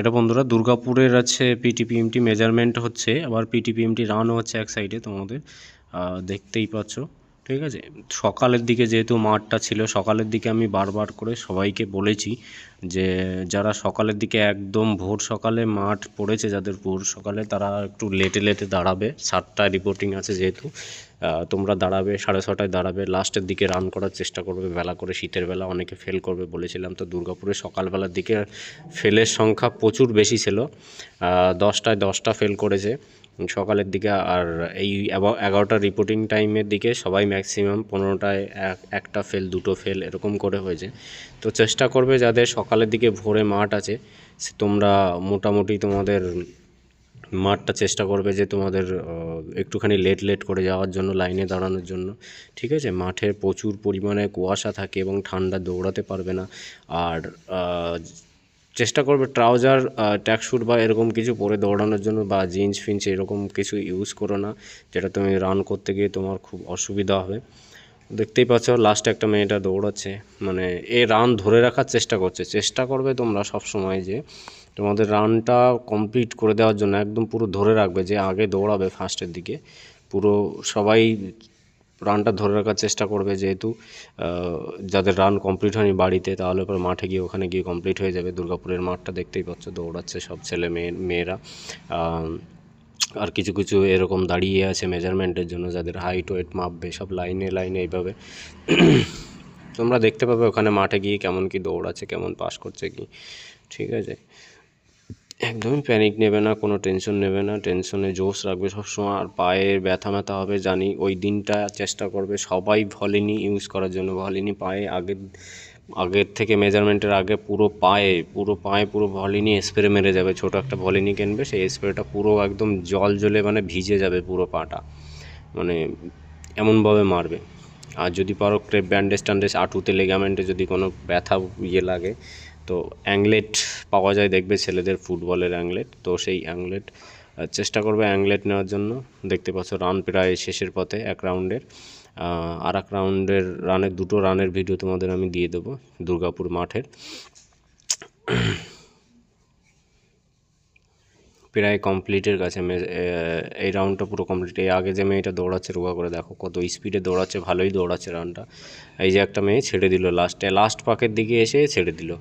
এটা বন্ধুরা দুর্গাপুরের আছে পিটিপিএমটি মেজারমেন্ট হচ্ছে, আবার পিটিপিএমটি রানও হচ্ছে এক সাইডে তোমাদের দেখতেই পাচ্ছ। ঠিক আছে, সকালের দিকে যেহেতু মাঠটা ছিল, সকালের দিকে আমি বারবার করে সবাইকে বলেছি যে যারা সকালের দিকে একদম ভোর সকালে মাঠ পড়েছে, যাদের ভোর সকালে তারা একটু লেটে লেটে দাঁড়াবে। 7টায় রিপোর্টিং আছে যেহেতু, তোমরা দাঁড়াবে 6:30টায় দাঁড়াবে, লাস্টের দিকে রান করার চেষ্টা করবে বেলা করে। শীতের বেলা অনেকে ফেল করবে বলেছিলাম, তো দুর্গাপুরে সকালবেলার দিকে ফেলের সংখ্যা প্রচুর বেশি ছিল। 10টায় 10টা ফেল করেছে সকালের দিকে, আর এই 11টার রিপোর্টিং টাইমের দিকে সবাই ম্যাক্সিমাম 15টায় একটা ফেল, দুটো ফেল এরকম করে হয়েছে। তো চেষ্টা করবে যাদের সকালের দিকে ভোরে মাঠ আছে, তোমরা মোটামুটি তোমাদের মাঠটা চেষ্টা করবে যে তোমাদের একটুখানি লেট করে যাওয়ার জন্য, লাইনে দাঁড়ানোর জন্য। ঠিক আছে, মাঠে প্রচুর পরিমাণে কুয়াশা থাকে এবং ঠান্ডা, দৌড়াতে পারবে না। আর চেষ্টা করবে ট্রাউজার, ট্র্যাকস্যুট বা এরকম কিছু পরে দৌড়ানোর জন্য, বা জিন্স ফিন্স এরকম কিছু ইউজ করো না, যেটা তুমি রান করতে গিয়ে তোমার খুব অসুবিধা হবে। দেখতেই পাচ্ছ লাস্টে একটা মেয়েটা দৌড়াচ্ছে, মানে এ রান ধরে রাখার চেষ্টা করবে তোমরা সব সময় যে তোমাদের রানটা কমপ্লিট করে দেওয়ার জন্য একদম পুরো ধরে রাখবে, যে আগে দৌড়াবে ফার্স্টের দিকে পুরো সবাই রানটা ধরে রাখার চেষ্টা করবে। যেহেতু যাদের রান কমপ্লিট হয়নি বাড়িতে, তাহলে পরে মাঠে গিয়ে ওখানে গিয়ে কমপ্লিট হয়ে যাবে। দুর্গাপুরের মাঠটা দেখতেই পাচ্ছ, দৌড়াচ্ছে সব ছেলে মেয়েরা। আর কিছু কিছু এরকম দাঁড়িয়ে আছে মেজারমেন্টের জন্য, যাদের হাইট ওয়েট মাপবে, সব লাইনে লাইনে এইভাবে। তোমরা দেখতে পাবে ওখানে মাঠে গিয়ে কেমন কি দৌড়াচ্ছে, কেমন পাস করছে কি। ঠিক আছে, একদমই প্যানিক নেবে না, কোনো টেনশন নেবে না, টেনশনে জোশ রাখবে সবসময়। আর পায়ে ব্যথা হবে জানি, ওই দিনটা চেষ্টা করবে সবাই ভলিনি ইউজ করার জন্য। ভলিনি পায়ে আগের থেকে মেজারমেন্টের আগে পুরো পায়ে পুরো ভলিনি স্প্রে মেরে যাবে। ছোটো একটা ভলিনি কিনবে, সেই স্প্রেটা পুরো একদম জলে মানে ভিজে যাবে পুরো পাটা, মানে এমনভাবে মারবে। আর যদি পারো ক্রেপ ব্যান্ডেজ ট্যান্ডেজ, হাঁটুতে লিগামেন্টে যদি কোনো ব্যথা লাগে, তো অ্যাংলেট পাওয়া যায় দেখবে, ছেলেদের ফুটবলের অ্যাংলেট, তো সেই অ্যাংলেট চেষ্টা করবে অ্যাংলেট নেওয়ার জন্য। দেখতে পাচ্ছ রান প্রায় শেষের পথে, এক রাউন্ডের। আর এক রাউন্ডের রানের, দুটো রানের ভিডিও তোমাদের আমি দিয়ে দেবো দুর্গাপুর মাঠের। প্রায় কমপ্লিটের কাছে এই রাউন্ডটা পুরো কমপ্লিট। এই আগে যে মেয়েটা দৌড়াচ্ছে রোগা করে, দেখো কত স্পিডে দৌড়াচ্ছে, ভালোই দৌড়াচ্ছে রানটা। এই যে একটা মেয়ে ছেড়ে দিল লাস্ট পাকের দিকে এসে ছেড়ে দিল।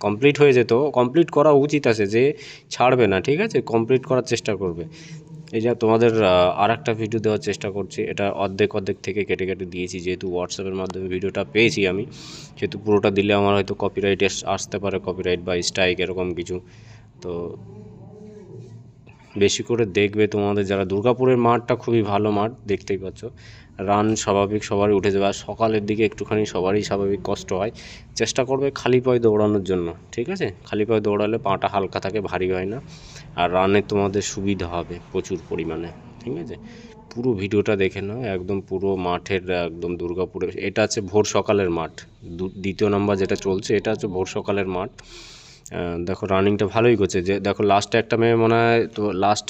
কমপ্লিট হয়ে যেত, কমপ্লিট করা উচিত আছে, যে ছাড়বে না। ঠিক আছে, কমপ্লিট করার চেষ্টা করবে। এই যে তোমাদের আর একটা ভিডিও দেওয়ার চেষ্টা করছি, এটা অর্ধেক থেকে কেটে দিয়েছি, যেহেতু হোয়াটসঅ্যাপের মাধ্যমে ভিডিওটা পেয়েছি আমি, সেহেতু পুরোটা দিলে আমার হয়তো কপিরাইট আসতে পারে, কপিরাইট বা স্ট্রাইক এরকম কিছু। তো বেশি করে দেখবে তোমাদের, যারা দুর্গাপুরের মাঠটা খুবই ভালো মাঠ, দেখতেই পাচ্ছ। রান স্বাভাবিক সবারই উঠে যাবে। আর সকালের দিকে একটুখানি সবারই স্বাভাবিক কষ্ট হয়, চেষ্টা করবে খালি পায়ে দৌড়ানোর জন্য। ঠিক আছে, খালি পায়ে দৌড়ালে পাটা হালকা থাকে, ভারী হয় না, আর রানে তোমাদের সুবিধা হবে প্রচুর পরিমাণে। ঠিক আছে, পুরো ভিডিওটা দেখে নাও, একদম পুরো মাঠের, একদম দুর্গাপুরে। এটা হচ্ছে ভোর সকালের মাঠ, দ্বিতীয় নাম্বার যেটা চলছে, এটা হচ্ছে ভোর সকালের মাঠ। দেখো রানিংটা ভালোই করছে, যে দেখো লাস্টে একটা মেয়ে মনে হয়, তো লাস্ট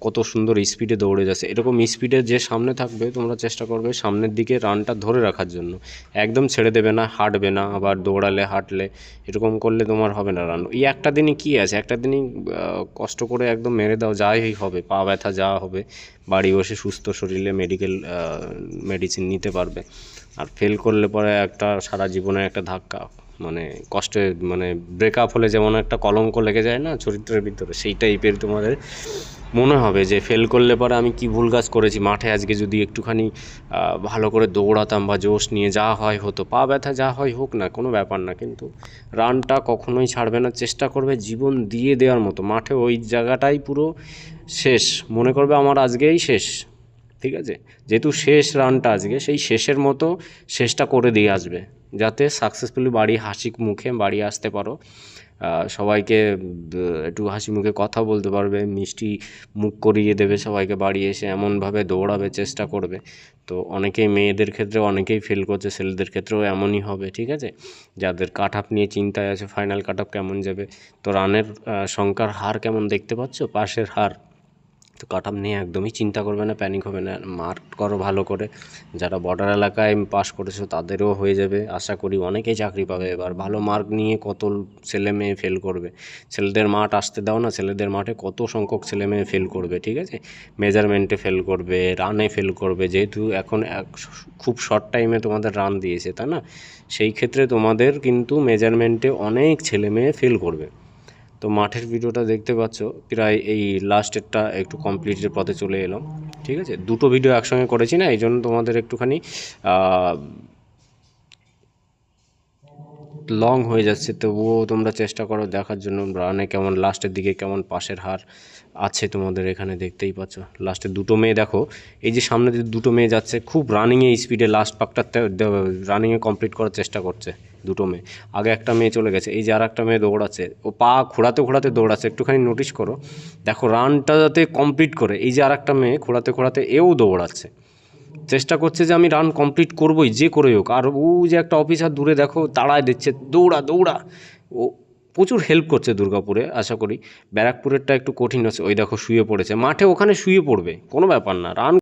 কত সুন্দর স্পিডে দৌড়ে যাচ্ছে। এরকম স্পিডে যে সামনে থাকবে, তোমরা চেষ্টা করবে সামনের দিকে রানটা ধরে রাখার জন্য, একদম ছেড়ে দেবে না, হাঁটবে না, আবার দৌড়ালে হাঁটলে এরকম করলে তোমার হবে না রান। এই একটা দিনই কী আছে, একটা দিনই কষ্ট করে একদম মেরে দাও, যাই হবে, পা ব্যথা যা হবে, বাড়ি বসে সুস্থ শরীরে মেডিসিন নিতে পারবে। আর ফেল করলে পরে একটা সারা জীবনের একটা ধাক্কা, মানে কষ্টে, মানে ব্রেকআপ হলে যেমন একটা কলঙ্ক লেগে যায় না চরিত্রের ভিতরে, সেই টাইপের তোমাদের মনে হবে যে ফেল করলে পরে আমি কি ভুল কাজ করেছি। মাঠে আজকে যদি একটুখানি ভালো করে দৌড়াতাম বা জোশ নিয়ে যা হয় হতো, পা ব্যথা যা হয় হোক না, কোনো ব্যাপার না, কিন্তু রানটা কখনোই ছাড়বে না, চেষ্টা করবে জীবন দিয়ে দেওয়ার মতো। মাঠে ওই জায়গাটাই পুরো শেষ মনে করবে, আমার আজকেই শেষ। ঠিক আছে, যেহেতু শেষ রানটা আজকে, সেই শেষের মতো শেষটা করে দিয়ে আসবে, যাতে সাকসেসফুলি বাড়ি হাসি মুখে বাড়ি আসতে পারো। সবাইকে একটু হাসি মুখে কথা বলতে পারবে, মিষ্টি মুখ করিয়ে দেবে সবাইকে বাড়ি এসে, এমনভাবে দৌড়াবে, চেষ্টা করবে। তো অনেকেই মেয়েদের ক্ষেত্রে অনেকেই ফেল করছে, ছেলেদের ক্ষেত্রেও এমনই হবে। ঠিক আছে, যাদের কাট আপ নিয়ে চিন্তায় আছে, ফাইনাল কাট আপ কেমন যাবে, তো রানের সংখ্যার হার কেমন দেখতে পাচ্ছ, পাশের হার তো কাট অফ নিয়ে একদমই চিন্তা করবে না, প্যানিক হবে না, মার্ক করো ভালো করে। যারা বর্ডার এলাকায় পাস করেছো তাদেরও হয়ে যাবে, আশা করি অনেকেই চাকরি পাবে। এবার ভালো মার্ক নিয়ে কত ছেলে মেয়ে ফেল করবে, ছেলেদের মাঠ আসতে দাও না, ছেলেদের মাঠে কত সংখ্যক ছেলে মেয়ে ফেল করবে, ঠিক আছে, মেজারমেন্টে ফেল করবে, রানে ফেল করবে, যেহেতু এখন খুব শর্ট টাইমে তোমাদের রান দিয়েছে, তাই না, সেই ক্ষেত্রে তোমাদের কিন্তু মেজারমেন্টে অনেক ছেলে মেয়ে ফেল করবে। তো মাঠের ভিডিওটা দেখতে পাচ্ছ, প্রায় এই লাস্টেরটা একটু কমপ্লিটের পথে চলে এলাম, ঠিক আছে। দুটো ভিডিও একসঙ্গে করেছি না, এই জন্য তোমাদের একটুখানি লং হয়ে যাচ্ছে, তবুও তোমরা চেষ্টা করো দেখার জন্য রানে কেমন, লাস্টের দিকে কেমন পাসের হার আছে তোমাদের এখানে দেখতেই পাচ্ছ। লাস্টে দুটো মেয়ে দেখো, এই যে সামনে যে দুটো মেয়ে যাচ্ছে খুব রানিংয়ে স্পিডে লাস্ট পাকটা রানিংয়ে কমপ্লিট করার চেষ্টা করছে দুটো মেয়ে। আগে একটা মেয়ে চলে গেছে, এই যে আর একটা মেয়ে দৌড়াচ্ছে, ও পা ঘোরাতে ঘোরাতে দৌড়াচ্ছে, একটুখানি নোটিস করো, দেখো রানটা যাতে কমপ্লিট করে। এই যে আর একটা মেয়ে ঘোরাতে ঘোরাতে এও দৌড়াচ্ছে, চেষ্টা করছে যে আমি রান কমপ্লিট করবই যে করে হোক। আর ও যে একটা অফিসার দূরে দেখো তাড়ায় দিচ্ছে, দৌড়া দৌড়া। ও প্রচুর হেল্প করছে দুর্গাপুরে, আশা করি। ব্যারাকপুরেরটা একটু কঠিন হচ্ছে, ওই দেখো শুয়ে পড়েছে মাঠে, ওখানে শুয়ে পড়বে, কোনো ব্যাপার না, রান